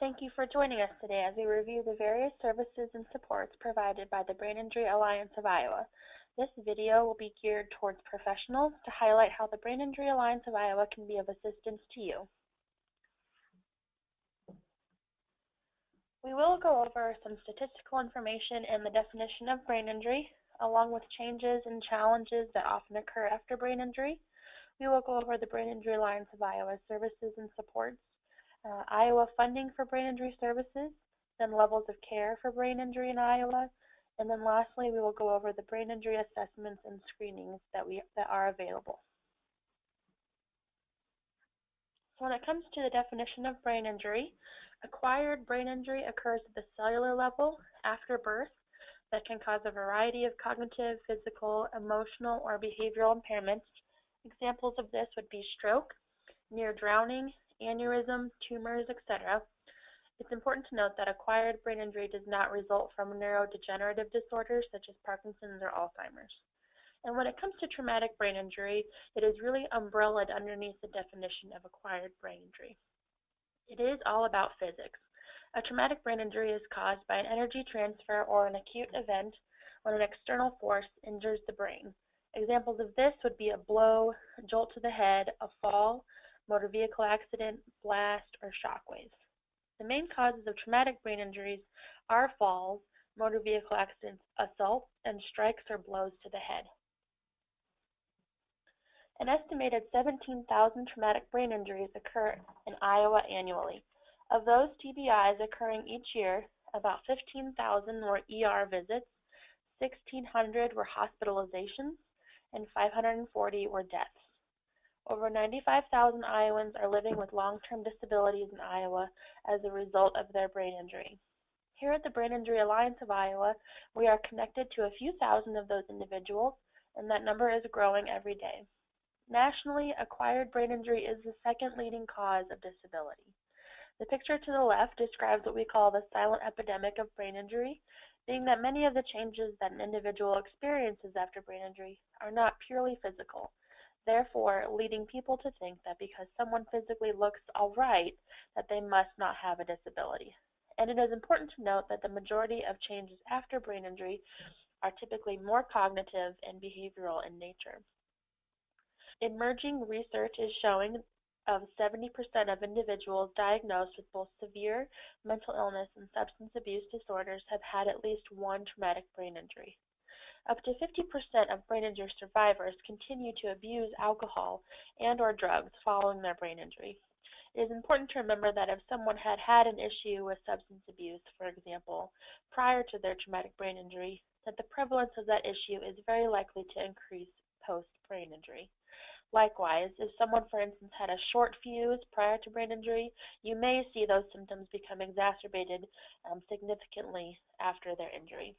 Thank you for joining us today as we review the various services and supports provided by the Brain Injury Alliance of Iowa. This video will be geared towards professionals to highlight how the Brain Injury Alliance of Iowa can be of assistance to you. We will go over some statistical information and the definition of brain injury, along with changes and challenges that often occur after brain injury. We will go over the Brain Injury Alliance of Iowa's services and supports, Iowa funding for brain injury services, then levels of care for brain injury in Iowa, and then lastly we will go over the brain injury assessments and screenings that are available. So when it comes to the definition of brain injury, acquired brain injury occurs at the cellular level after birth that can cause a variety of cognitive, physical, emotional, or behavioral impairments. Examples of this would be stroke, near drowning, aneurysm, tumors, etc. It's important to note that acquired brain injury does not result from neurodegenerative disorders such as Parkinson's or Alzheimer's. And when it comes to traumatic brain injury, it is really umbrellaed underneath the definition of acquired brain injury. It is all about physics. A traumatic brain injury is caused by an energy transfer or an acute event when an external force injures the brain. Examples of this would be a blow, a jolt to the head, a fall, motor vehicle accident, blast, or shockwaves. The main causes of traumatic brain injuries are falls, motor vehicle accidents, assaults, and strikes or blows to the head. An estimated 17,000 traumatic brain injuries occur in Iowa annually. Of those TBIs occurring each year, about 15,000 were ER visits, 1,600 were hospitalizations, and 540 were deaths. Over 95,000 Iowans are living with long-term disabilities in Iowa as a result of their brain injury. Here at the Brain Injury Alliance of Iowa, we are connected to a few thousand of those individuals, and that number is growing every day. Nationally, acquired brain injury is the second leading cause of disability. The picture to the left describes what we call the silent epidemic of brain injury, being that many of the changes that an individual experiences after brain injury are not purely physical, therefore leading people to think that because someone physically looks all right, that they must not have a disability. And it is important to note that the majority of changes after brain injury are typically more cognitive and behavioral in nature. Emerging research is showing of 70% of individuals diagnosed with both severe mental illness and substance abuse disorders have had at least one traumatic brain injury. Up to 50% of brain injury survivors continue to abuse alcohol and/or drugs following their brain injury. It is important to remember that if someone had had an issue with substance abuse, for example, prior to their traumatic brain injury, that the prevalence of that issue is very likely to increase post-brain injury. Likewise, if someone, for instance, had a short fuse prior to brain injury, you may see those symptoms become exacerbated significantly after their injury.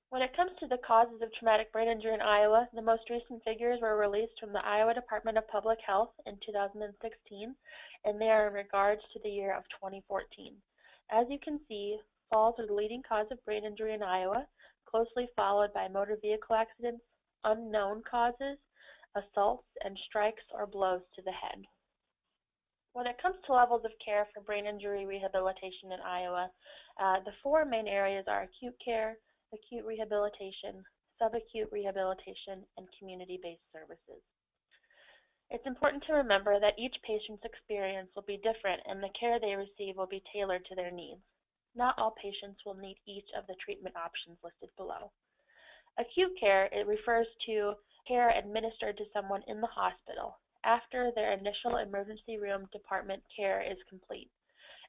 When it comes to the causes of traumatic brain injury in Iowa, the most recent figures were released from the Iowa Department of Public Health in 2016, and they are in regards to the year of 2014. As you can see, falls are the leading cause of brain injury in Iowa, closely followed by motor vehicle accidents, unknown causes, assaults, and strikes or blows to the head. When it comes to levels of care for brain injury rehabilitation in Iowa, the four main areas are acute care, acute rehabilitation, subacute rehabilitation, and community-based services. It's important to remember that each patient's experience will be different and the care they receive will be tailored to their needs. Not all patients will need each of the treatment options listed below. Acute care, it refers to care administered to someone in the hospital after their initial emergency room department care is complete.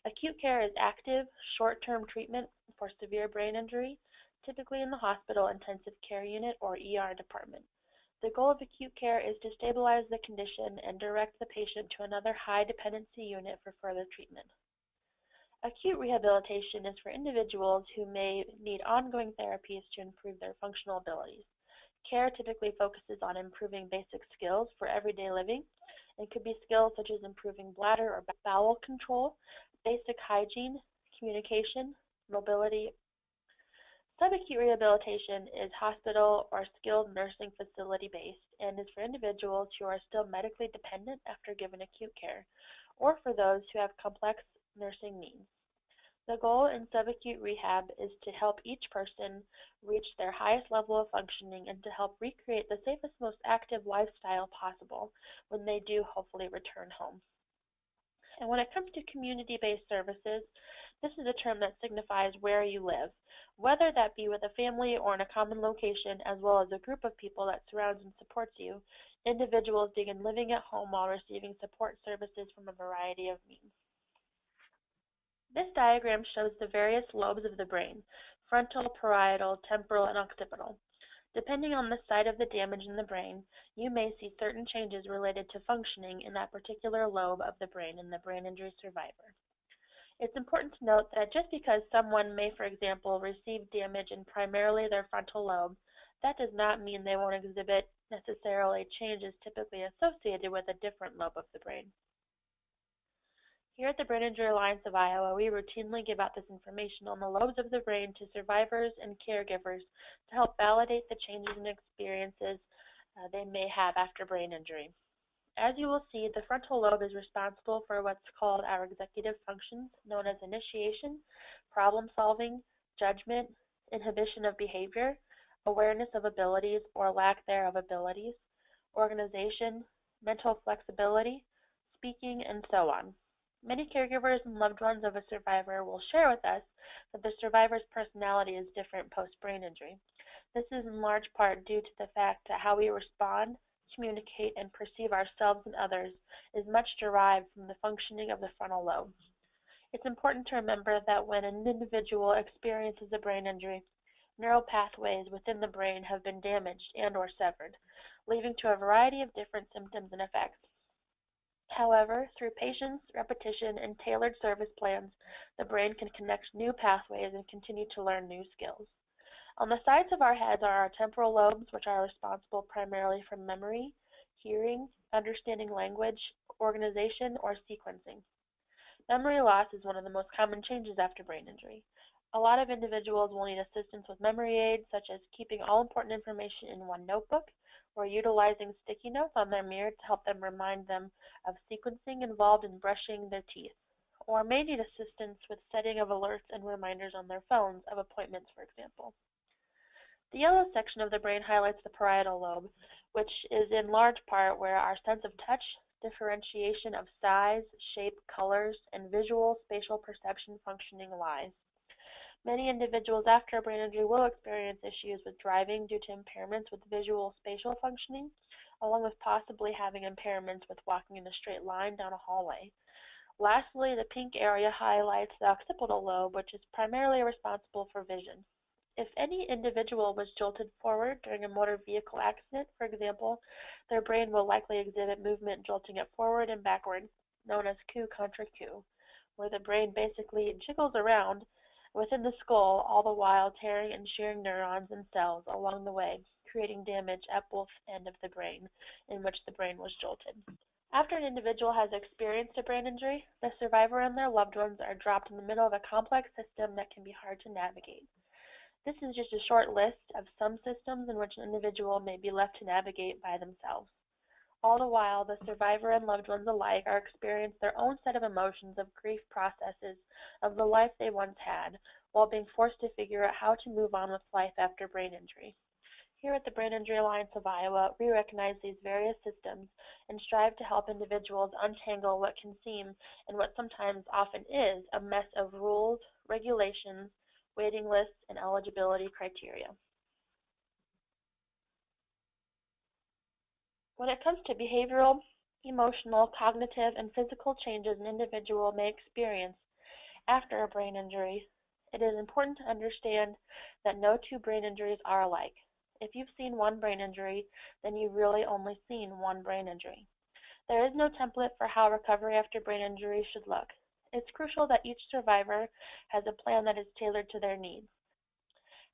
Acute care is active, short-term treatment for severe brain injury, typically in the hospital intensive care unit or ER department. The goal of acute care is to stabilize the condition and direct the patient to another high dependency unit for further treatment. Acute rehabilitation is for individuals who may need ongoing therapies to improve their functional abilities. Care typically focuses on improving basic skills for everyday living. It could be skills such as improving bladder or bowel control, basic hygiene, communication, mobility. Subacute rehabilitation is hospital or skilled nursing facility based and is for individuals who are still medically dependent after given acute care, or for those who have complex nursing needs. The goal in subacute rehab is to help each person reach their highest level of functioning and to help recreate the safest, most active lifestyle possible when they do hopefully return home. And when it comes to community-based services, this is a term that signifies where you live, whether that be with a family or in a common location, as well as a group of people that surrounds and supports you. Individuals begin living at home while receiving support services from a variety of means. This diagram shows the various lobes of the brain: frontal, parietal, temporal, and occipital. Depending on the site of the damage in the brain, you may see certain changes related to functioning in that particular lobe of the brain in the brain injury survivor. It's important to note that just because someone may, for example, receive damage in primarily their frontal lobe, that does not mean they won't exhibit necessarily changes typically associated with a different lobe of the brain. Here at the Brain Injury Alliance of Iowa, we routinely give out this information on the lobes of the brain to survivors and caregivers to help validate the changes and experiences they may have after brain injury. As you will see, the frontal lobe is responsible for what's called our executive functions, known as initiation, problem solving, judgment, inhibition of behavior, awareness of abilities or lack thereof abilities, organization, mental flexibility, speaking, and so on. Many caregivers and loved ones of a survivor will share with us that the survivor's personality is different post-brain injury. This is in large part due to the fact that how we respond, communicate, and perceive ourselves and others is much derived from the functioning of the frontal lobe. It's important to remember that when an individual experiences a brain injury, neural pathways within the brain have been damaged and/or severed, leading to a variety of different symptoms and effects. However, through patience, repetition, and tailored service plans, the brain can connect new pathways and continue to learn new skills. On the sides of our heads are our temporal lobes, which are responsible primarily for memory, hearing, understanding language, organization, or sequencing. Memory loss is one of the most common changes after brain injury. A lot of individuals will need assistance with memory aids, such as keeping all important information in one notebook, or utilizing sticky notes on their mirror to help them remind them of sequencing involved in brushing their teeth, or may need assistance with setting of alerts and reminders on their phones of appointments, for example. The yellow section of the brain highlights the parietal lobe, which is in large part where our sense of touch, differentiation of size, shape, colors, and visual spatial perception functioning lies. Many individuals after a brain injury will experience issues with driving due to impairments with visual spatial functioning, along with possibly having impairments with walking in a straight line down a hallway. Lastly, the pink area highlights the occipital lobe, which is primarily responsible for vision. If any individual was jolted forward during a motor vehicle accident, for example, their brain will likely exhibit movement jolting it forward and backward, known as coup contre coup, where the brain basically jiggles around within the skull, all the while tearing and shearing neurons and cells along the way, creating damage at both ends of the brain in which the brain was jolted. After an individual has experienced a brain injury, the survivor and their loved ones are dropped in the middle of a complex system that can be hard to navigate. This is just a short list of some systems in which an individual may be left to navigate by themselves. All the while, the survivor and loved ones alike are experiencing their own set of emotions of grief processes of the life they once had, while being forced to figure out how to move on with life after brain injury. Here at the Brain Injury Alliance of Iowa, we recognize these various systems and strive to help individuals untangle what can seem, and what sometimes often is, a mess of rules, regulations, waiting lists, and eligibility criteria. When it comes to behavioral, emotional, cognitive, and physical changes an individual may experience after a brain injury, it is important to understand that no two brain injuries are alike. If you've seen one brain injury, then you've really only seen one brain injury. There is no template for how recovery after brain injury should look. It's crucial that each survivor has a plan that is tailored to their needs.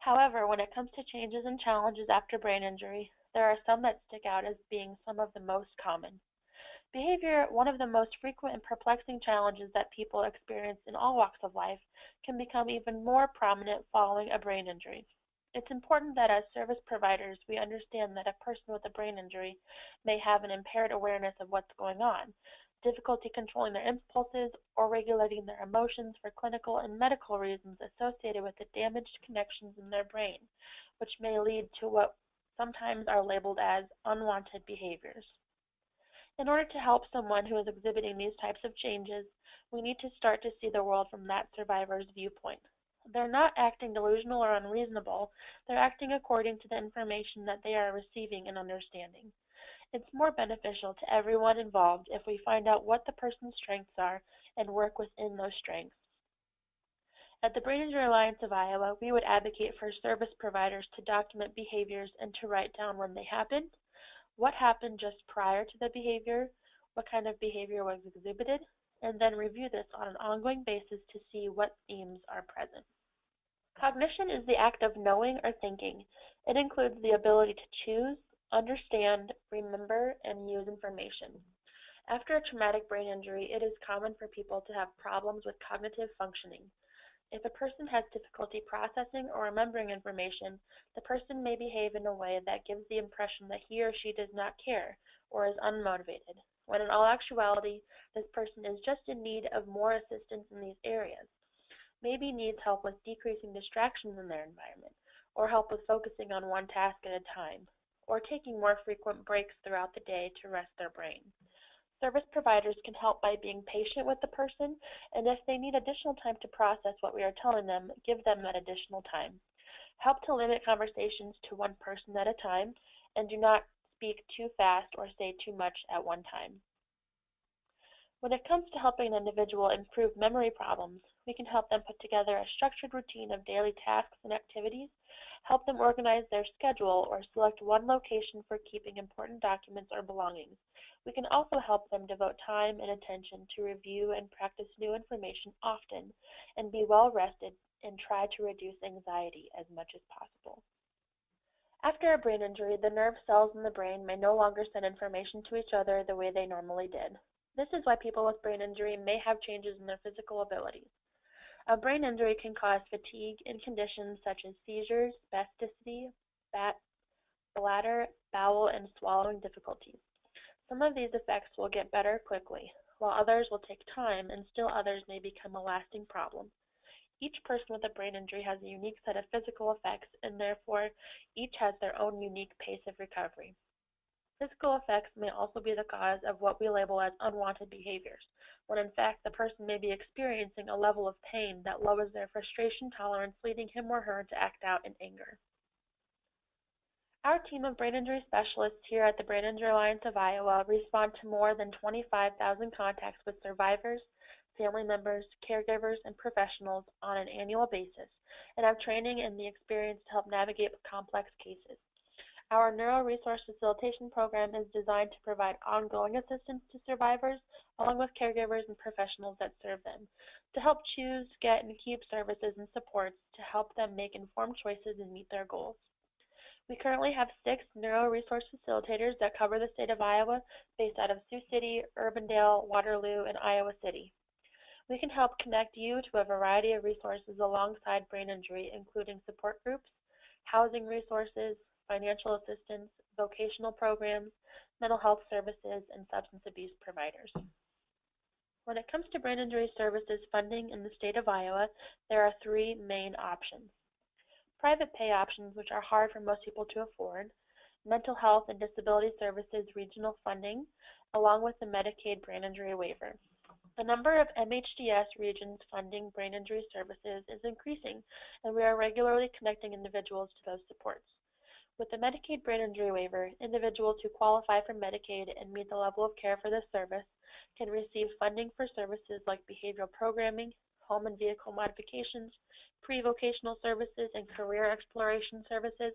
However, when it comes to changes and challenges after brain injury, there are some that stick out as being some of the most common. Behavior, one of the most frequent and perplexing challenges that people experience in all walks of life, can become even more prominent following a brain injury. It's important that as service providers, we understand that a person with a brain injury may have an impaired awareness of what's going on. difficulty controlling their impulses, or regulating their emotions for clinical and medical reasons associated with the damaged connections in their brain, which may lead to what sometimes are labeled as unwanted behaviors. In order to help someone who is exhibiting these types of changes, we need to start to see the world from that survivor's viewpoint. They're not acting delusional or unreasonable, they're acting according to the information that they are receiving and understanding. It's more beneficial to everyone involved if we find out what the person's strengths are and work within those strengths. At the Brain Injury Alliance of Iowa, we would advocate for service providers to document behaviors and to write down when they happened, what happened just prior to the behavior, what kind of behavior was exhibited, and then review this on an ongoing basis to see what themes are present. Cognition is the act of knowing or thinking. It includes the ability to choose, understand, remember, and use information. After a traumatic brain injury, it is common for people to have problems with cognitive functioning. If a person has difficulty processing or remembering information, the person may behave in a way that gives the impression that he or she does not care or is unmotivated, when in all actuality, this person is just in need of more assistance in these areas. Maybe needs help with decreasing distractions in their environment, or help with focusing on one task at a time, or taking more frequent breaks throughout the day to rest their brain. Service providers can help by being patient with the person, and if they need additional time to process what we are telling them, give them that additional time. Help to limit conversations to one person at a time, and do not speak too fast or say too much at one time. When it comes to helping an individual improve memory problems, we can help them put together a structured routine of daily tasks and activities, help them organize their schedule, or select one location for keeping important documents or belongings. We can also help them devote time and attention to review and practice new information often, and be well rested and try to reduce anxiety as much as possible. After a brain injury, the nerve cells in the brain may no longer send information to each other the way they normally did. This is why people with brain injury may have changes in their physical abilities. A brain injury can cause fatigue in conditions such as seizures, spasticity, bladder, bowel, and swallowing difficulties. Some of these effects will get better quickly, while others will take time, and still others may become a lasting problem. Each person with a brain injury has a unique set of physical effects, and therefore each has their own unique pace of recovery. Physical effects may also be the cause of what we label as unwanted behaviors, when in fact the person may be experiencing a level of pain that lowers their frustration tolerance, leading him or her to act out in anger. Our team of brain injury specialists here at the Brain Injury Alliance of Iowa respond to more than 25,000 contacts with survivors, family members, caregivers, and professionals on an annual basis, and have training and the experience to help navigate complex cases. Our Neuro Resource Facilitation program is designed to provide ongoing assistance to survivors, along with caregivers and professionals that serve them, to help choose, get, and keep services and supports to help them make informed choices and meet their goals. We currently have 6 Neuro Resource Facilitators that cover the state of Iowa, based out of Sioux City, Urbandale, Waterloo, and Iowa City. We can help connect you to a variety of resources alongside brain injury, including support groups, housing resources, financial assistance, vocational programs, mental health services, and substance abuse providers. When it comes to brain injury services funding in the state of Iowa, there are 3 main options. Private pay options, which are hard for most people to afford, mental health and disability services regional funding, along with the Medicaid brain injury waiver. The number of MHDS regions funding brain injury services is increasing, and we are regularly connecting individuals to those supports. With the Medicaid brain injury waiver, individuals who qualify for Medicaid and meet the level of care for this service can receive funding for services like behavioral programming, home and vehicle modifications, pre-vocational services and career exploration services,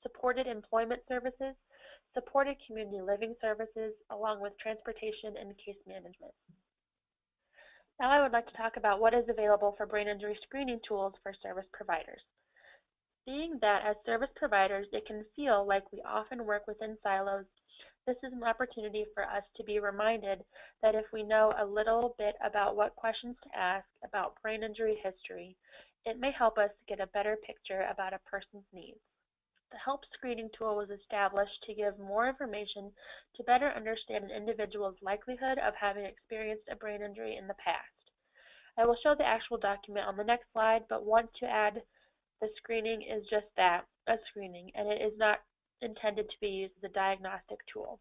supported employment services, supported community living services, along with transportation and case management. Now I would like to talk about what is available for brain injury screening tools for service providers. Being that as service providers, it can feel like we often work within silos, this is an opportunity for us to be reminded that if we know a little bit about what questions to ask about brain injury history, it may help us get a better picture about a person's needs. The HELP screening tool was established to give more information to better understand an individual's likelihood of having experienced a brain injury in the past. I will show the actual document on the next slide, but want to add the screening is just that, a screening, and it is not intended to be used as a diagnostic tool.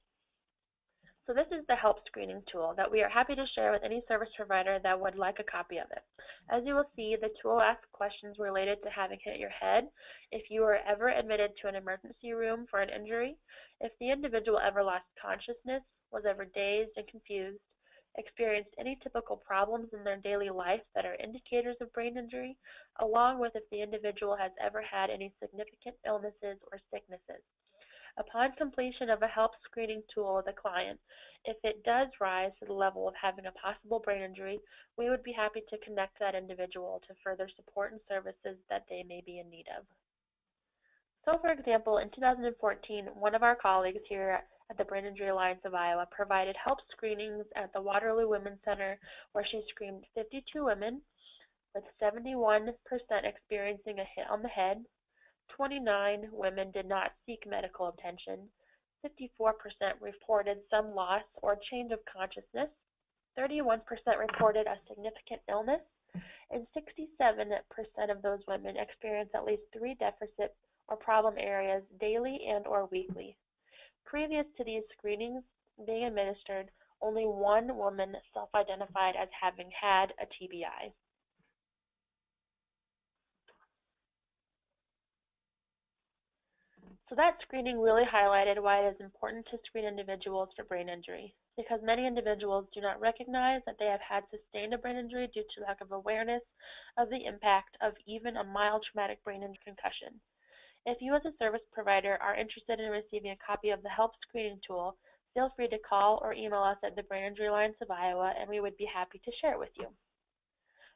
So this is the HELP screening tool that we are happy to share with any service provider that would like a copy of it. As you will see, the tool asks questions related to having hit your head, if you were ever admitted to an emergency room for an injury, if the individual ever lost consciousness, was ever dazed and confused, experienced any typical problems in their daily life that are indicators of brain injury, along with if the individual has ever had any significant illnesses or sicknesses. Upon completion of a HELP screening tool with a client, if it does rise to the level of having a possible brain injury, we would be happy to connect that individual to further support and services that they may be in need of. So, for example, in 2014, one of our colleagues here at the Brain Injury Alliance of Iowa provided HELP screenings at the Waterloo Women's Center, where she screened 52 women, with 71% experiencing a hit on the head, 29 women did not seek medical attention, 54% reported some loss or change of consciousness, 31% reported a significant illness, and 67% of those women experienced at least 3 deficit or problem areas daily and or weekly. Previous to these screenings being administered, only one woman self-identified as having had a TBI. So that screening really highlighted why it is important to screen individuals for brain injury, because many individuals do not recognize that they have had sustained a brain injury due to lack of awareness of the impact of even a mild traumatic brain injury concussion. If you as a service provider are interested in receiving a copy of the HELP screening tool, feel free to call or email us at the Brain Injury Alliance of Iowa, and we would be happy to share it with you.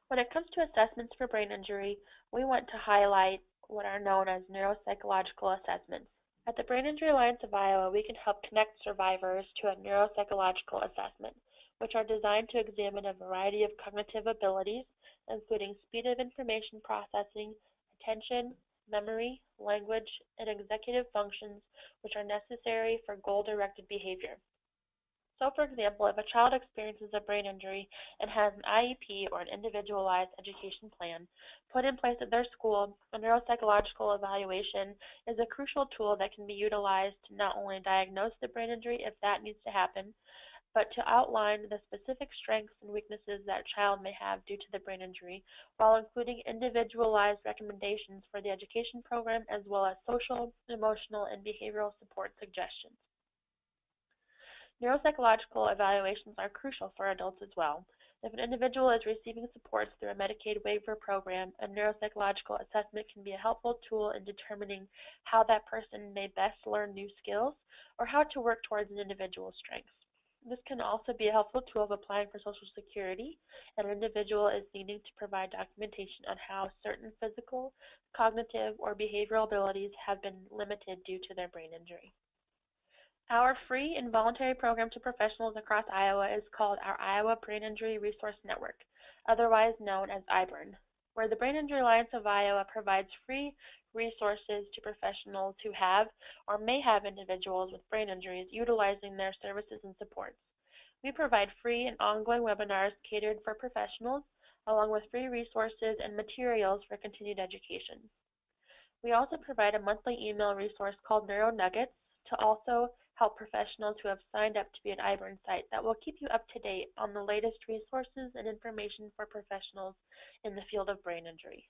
When it comes to assessments for brain injury, we want to highlight what are known as neuropsychological assessments. At the Brain Injury Alliance of Iowa, we can help connect survivors to a neuropsychological assessment, which are designed to examine a variety of cognitive abilities, including speed of information processing, attention, memory, language, and executive functions, which are necessary for goal-directed behavior. So, for example, if a child experiences a brain injury and has an IEP or an individualized education plan put in place at their school, a neuropsychological evaluation is a crucial tool that can be utilized to not only diagnose the brain injury if that needs to happen, but to outline the specific strengths and weaknesses that a child may have due to the brain injury, while including individualized recommendations for the education program as well as social, emotional, and behavioral support suggestions. Neuropsychological evaluations are crucial for adults as well. If an individual is receiving supports through a Medicaid waiver program, a neuropsychological assessment can be a helpful tool in determining how that person may best learn new skills or how to work towards an individual's strengths. This can also be a helpful tool of applying for Social Security, and an individual is needing to provide documentation on how certain physical, cognitive, or behavioral abilities have been limited due to their brain injury. Our free and voluntary program to professionals across Iowa is called our Iowa Brain Injury Resource Network, otherwise known as BIRN, where the Brain Injury Alliance of Iowa provides free resources to professionals who have or may have individuals with brain injuries utilizing their services and supports. We provide free and ongoing webinars catered for professionals, along with free resources and materials for continued education. We also provide a monthly email resource called Neuro Nuggets to also help professionals who have signed up to be an IBIRN site that will keep you up to date on the latest resources and information for professionals in the field of brain injury.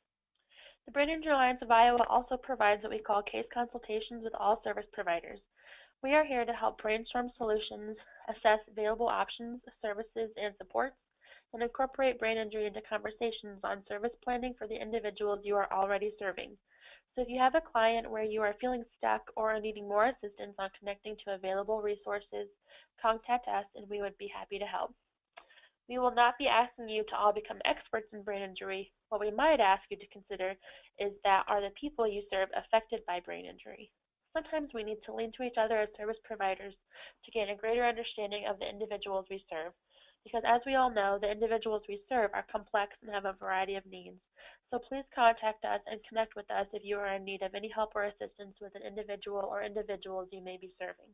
The Brain Injury Alliance of Iowa also provides what we call case consultations with all service providers. We are here to help brainstorm solutions, assess available options, services, and supports, and incorporate brain injury into conversations on service planning for the individuals you are already serving. So if you have a client where you are feeling stuck or are needing more assistance on connecting to available resources, contact us and we would be happy to help. We will not be asking you to all become experts in brain injury. What we might ask you to consider is that are the people you serve affected by brain injury? Sometimes we need to lean to each other as service providers to gain a greater understanding of the individuals we serve. Because as we all know, the individuals we serve are complex and have a variety of needs. So please contact us and connect with us if you are in need of any help or assistance with an individual or individuals you may be serving.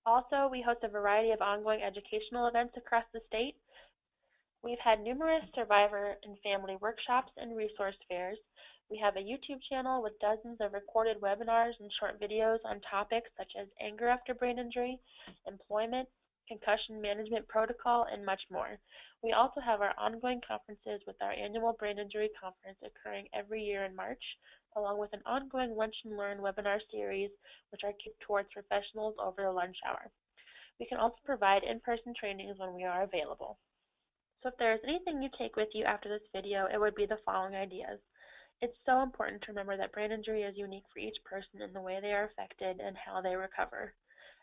Also, we host a variety of ongoing educational events across the state. We've had numerous survivor and family workshops and resource fairs. We have a YouTube channel with dozens of recorded webinars and short videos on topics such as anger after brain injury, employment, concussion management protocol, and much more. We also have our ongoing conferences with our annual brain injury conference occurring every year in March, along with an ongoing Lunch and Learn webinar series, which are geared towards professionals over the lunch hour. We can also provide in-person trainings when we are available. So if there is anything you take with you after this video, it would be the following ideas. It's so important to remember that brain injury is unique for each person in the way they are affected and how they recover.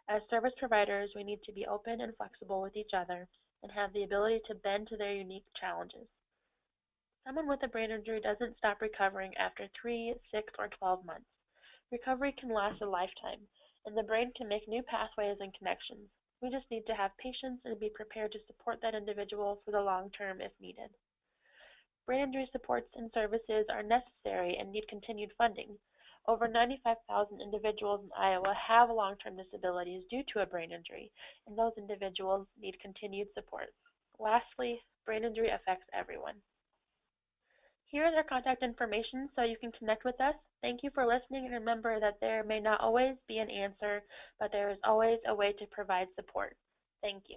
As service providers, we need to be open and flexible with each other and have the ability to bend to their unique challenges. Someone with a brain injury doesn't stop recovering after 3, 6, or 12 months. Recovery can last a lifetime, and the brain can make new pathways and connections. We just need to have patience and be prepared to support that individual for the long term if needed. Brain injury supports and services are necessary and need continued funding. Over 95,000 individuals in Iowa have long-term disabilities due to a brain injury, and those individuals need continued support. Lastly, brain injury affects everyone. Here is our contact information so you can connect with us. Thank you for listening, and remember that there may not always be an answer, but there is always a way to provide support. Thank you.